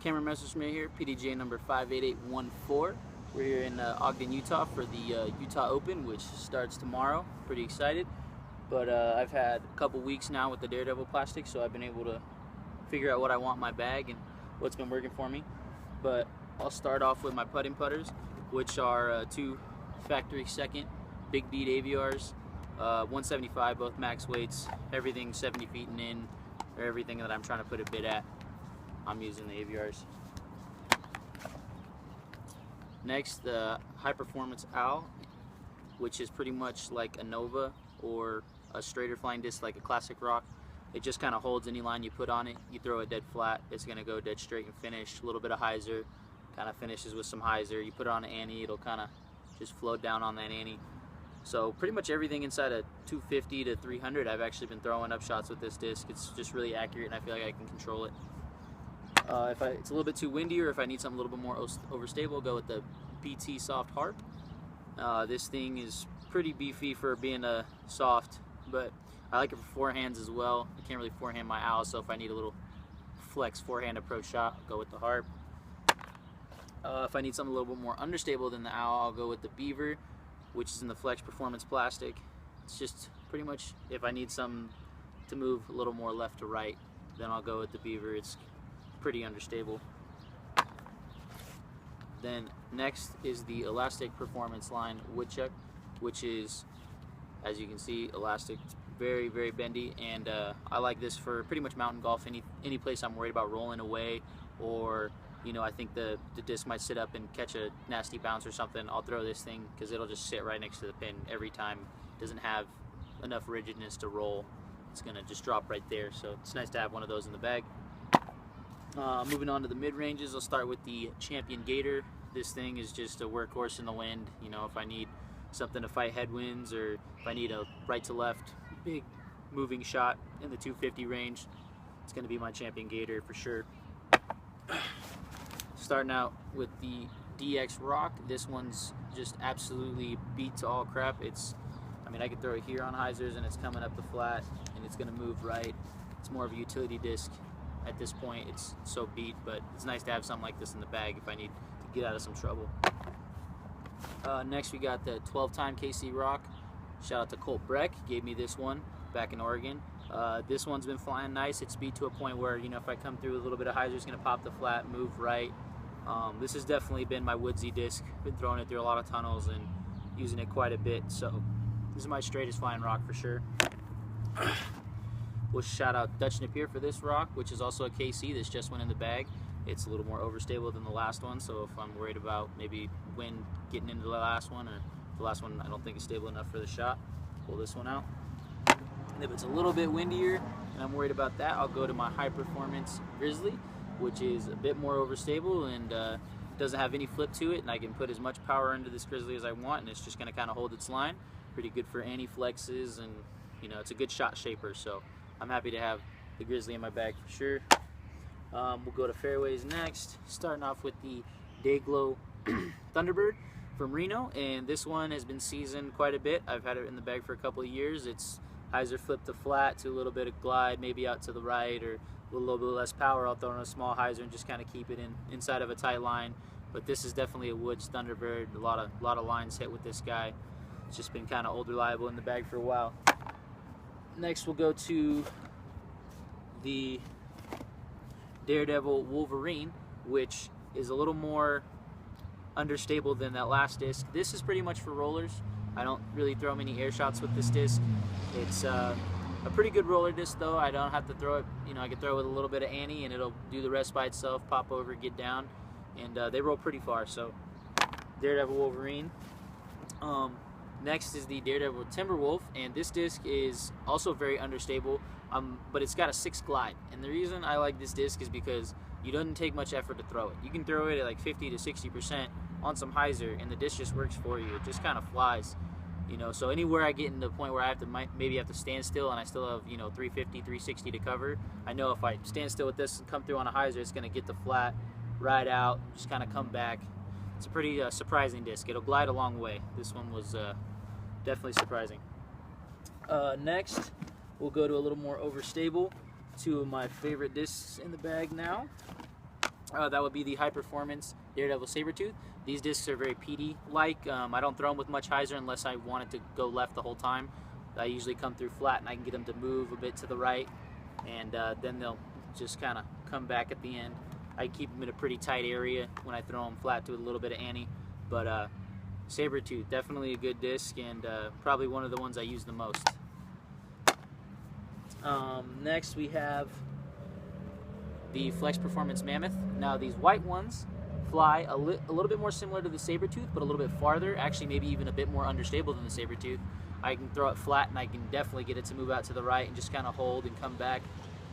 Cameron Messerschmidt here, PDGA number 58814. We're here in Ogden, Utah for the Utah Open, which starts tomorrow. Pretty excited. But I've had a couple weeks now with the Daredevil plastic, so I've been able to figure out what I want in my bag and what's been working for me. But I'll start off with my putting putters, which are two factory second big bead AVRs, 175, both max weights, everything 70 feet and in, or everything that I'm trying to put a bid at. I'm using the AVRs. Next, the High Performance Owl, which is pretty much like a Nova or a straighter flying disc like a classic rock. It just kind of holds any line you put on it. You throw it dead flat, it's going to go dead straight and finish. A little bit of hyzer, kind of finishes with some hyzer. You put it on an ante, it'll kind of just float down on that ante. So pretty much everything inside of 250 to 300, I've actually been throwing up shots with this disc. It's just really accurate and I feel like I can control it. If it's a little bit too windy or if I need something a little bit more overstable, I'll go with the BT Soft Harp. This thing is pretty beefy for being a soft, but I like it for forehands as well. I can't really forehand my Owl, so if I need a little flex forehand approach shot, I'll go with the Harp. If I need something a little bit more understable than the Owl, I'll go with the Beaver, which is in the Flex Performance plastic. It's just pretty much, if I need something to move a little more left to right, then I'll go with the Beaver. It's pretty understable. Then next is the Elastic Performance line Woodchuck, which is, as you can see, elastic. It's very, very bendy, and I like this for pretty much mountain golf. Any place I'm worried about rolling away, or I think the disc might sit up and catch a nasty bounce or something, I'll throw this thing because it'll just sit right next to the pin every time. It doesn't have enough rigidness to roll. It's gonna just drop right there, so it's nice to have one of those in the bag. Moving on to the mid-ranges, I'll start with the Champion Gator. This thing is just a workhorse in the wind. If I need something to fight headwinds, or if I need a right to left big moving shot in the 250 range, it's going to be my Champion Gator for sure. Starting out with the DX Rock. This one's just absolutely beat to all crap. I could throw it here on hyzers and it's coming up the flat and it's going to move right. It's more of a utility disc at this point. It's so beat, but it's nice to have something like this in the bag if I need to get out of some trouble. Next we got the 12-time KC Rock. Shout out to Colt Breck, gave me this one back in Oregon. This one's been flying nice. It's beat to a point where if I come through a little bit of hyzer, it's going to pop the flat, move right. This has definitely been my woodsy disc. Been throwing it through a lot of tunnels and using it quite a bit, so this is my straightest flying rock for sure. We'll shout out Dutch Napier for this rock, which is also a KC. This just went in the bag. It's a little more overstable than the last one, so if I'm worried about maybe wind getting into the last one, or the last one I don't think is stable enough for the shot, pull this one out. And if it's a little bit windier and I'm worried about that, I'll go to my High Performance Grizzly, which is a bit more overstable and doesn't have any flip to it, and I can put as much power into this Grizzly as I want, and it's just going to kind of hold its line. Pretty good for anti-flexes, and it's a good shot shaper, so I'm happy to have the Grizzly in my bag for sure. We'll go to fairways next, starting off with the Dayglow Thunderbird from Reno, and this one has been seasoned quite a bit. I've had it in the bag for a couple of years. It's hyzer flip to flat to a little bit of glide, maybe out to the right, or a little bit less power. I'll throw in a small hyzer and just kind of keep it inside of a tight line. But this is definitely a Woods Thunderbird. A lot of lines hit with this guy. It's just been kind of old reliable in the bag for a while. Next we'll go to the Daredevil Wolverine, which is a little more understable than that last disc. This is pretty much for rollers. I don't really throw many air shots with this disc. It's a pretty good roller disc though. I don't have to throw it, I can throw it with a little bit of ante and it'll do the rest by itself, pop over, get down, and they roll pretty far. So Daredevil Wolverine. Next is the Daredevil Timberwolf, and this disc is also very understable, but it's got a 6 glide. And the reason I like this disc is because it doesn't take much effort to throw it. You can throw it at like 50 to 60% on some hyzer, and the disc just works for you. It just kind of flies, So anywhere I get in the point where I have to maybe have to stand still, and I still have 350, 360 to cover, I know if I stand still with this and come through on a hyzer, it's going to get the flat, ride out, just kind of come back. It's a pretty surprising disc. It'll glide a long way. This one was definitely surprising. Next, we'll go to a little more overstable. Two of my favorite discs in the bag now. That would be the High Performance Daredevil Sabertooth. These discs are very PD-like. I don't throw them with much hyzer unless I want it to go left the whole time. I usually come through flat and I can get them to move a bit to the right, and then they'll just kind of come back at the end. I keep them in a pretty tight area when I throw them flat to a little bit of ante, but Sabertooth, definitely a good disc, and probably one of the ones I use the most. Next we have the Flex Performance Mammoth. Now these white ones fly a little bit more similar to the Sabertooth, but a little bit farther, actually maybe even a bit more understable than the Sabertooth. I can throw it flat and I can definitely get it to move out to the right and just kind of hold and come back,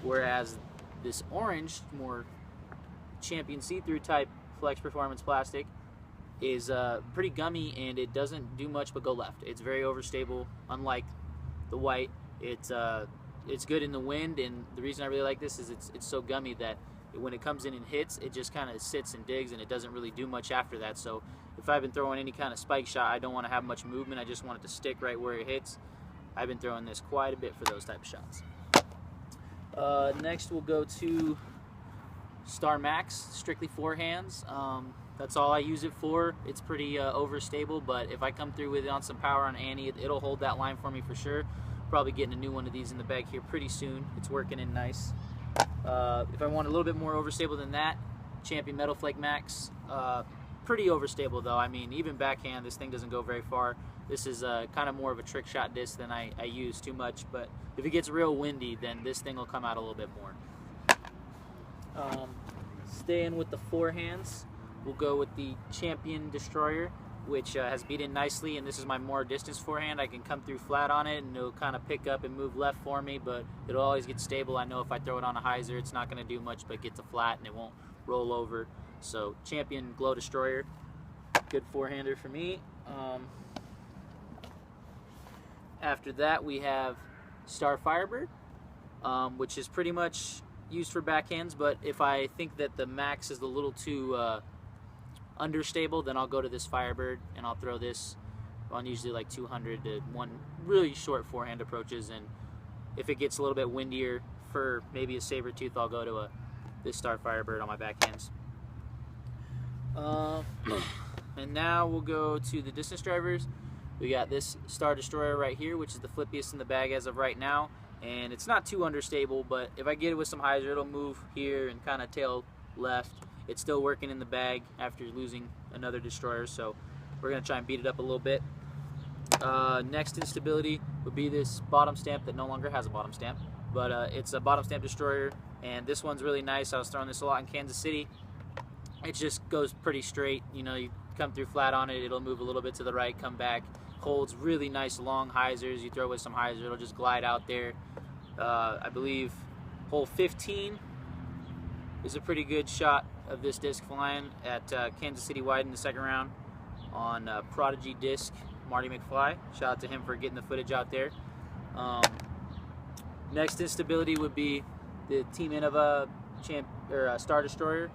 whereas this orange, more Champion see-through type Flex Performance plastic is pretty gummy, and it doesn't do much but go left. It's very overstable, unlike the white. It's good in the wind, and the reason I really like this is it's so gummy that when it comes in and hits, it just kind of sits and digs, and it doesn't really do much after that. So if I've been throwing any kind of spike shot, I don't want to have much movement. I just want it to stick right where it hits. I've been throwing this quite a bit for those type of shots. Next we'll go to Star Max, strictly forehands. That's all I use it for. It's pretty overstable, but if I come through with it on some power on ante, it'll hold that line for me for sure. Probably getting a new one of these in the bag here pretty soon. It's working in nice. If I want a little bit more overstable than that, Champion Metal Flake Max. Pretty overstable though. I mean, even backhand, this thing doesn't go very far. This is kind of more of a trick shot disc than I use too much, but if it gets real windy, then this thing will come out a little bit more. Staying with the forehands, we'll go with the Champion Destroyer, which has beat in nicely, and this is my more distance forehand. I can come through flat on it and it'll kind of pick up and move left for me, but it'll always get stable. I know if I throw it on a hyzer, it's not going to do much but get to flat and it won't roll over. So Champion Glow Destroyer, good forehander for me. After that we have Star Firebird, which is pretty much used for backhands, but if I think that the max is a little too understable, then I'll go to this Firebird and I'll throw this on usually like 200 to one really short forehand approaches, and if it gets a little bit windier for maybe a Sabertooth, I'll go to this Star Firebird on my backhands. And now we'll go to the distance drivers. We got this Star Destroyer right here, which is the flippiest in the bag as of right now, and it's not too understable, but if I get it with some hyzer, it'll move here and kind of tail left. It's still working in the bag after losing another destroyer, so we're going to try and beat it up a little bit. Next instability would be this bottom stamp that no longer has a bottom stamp, but it's a bottom stamp destroyer, and this one's really nice. I was throwing this a lot in Kansas City. It just goes pretty straight. You know, you come through flat on it, it'll move a little bit to the right, come back, holds really nice long hyzers. You throw with some hyzer, it'll just glide out there. I believe hole 15 is a pretty good shot of this disc flying at Kansas City Wide in the second round on Prodigy Disc, Marty McFly. Shout out to him for getting the footage out there. Next instability would be the Team Innova Star Destroyer.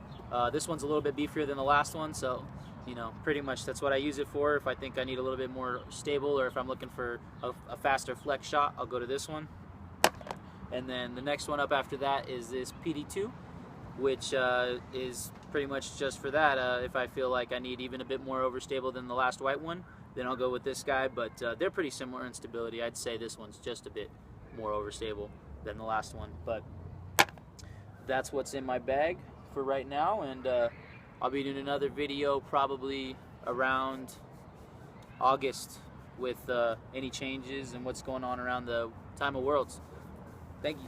This one's a little bit beefier than the last one, so you know, pretty much that's what I use it for. If I think I need a little bit more stable, or if I'm looking for a faster flex shot, I'll go to this one. And then the next one up after that is this PD2, which is pretty much just for that. If I feel like I need even a bit more overstable than the last white one, then I'll go with this guy, but they're pretty similar in stability. I'd say this one's just a bit more overstable than the last one, but that's what's in my bag for right now, and I'll be doing another video probably around August with any changes and what's going on around the time of Worlds. Thank you.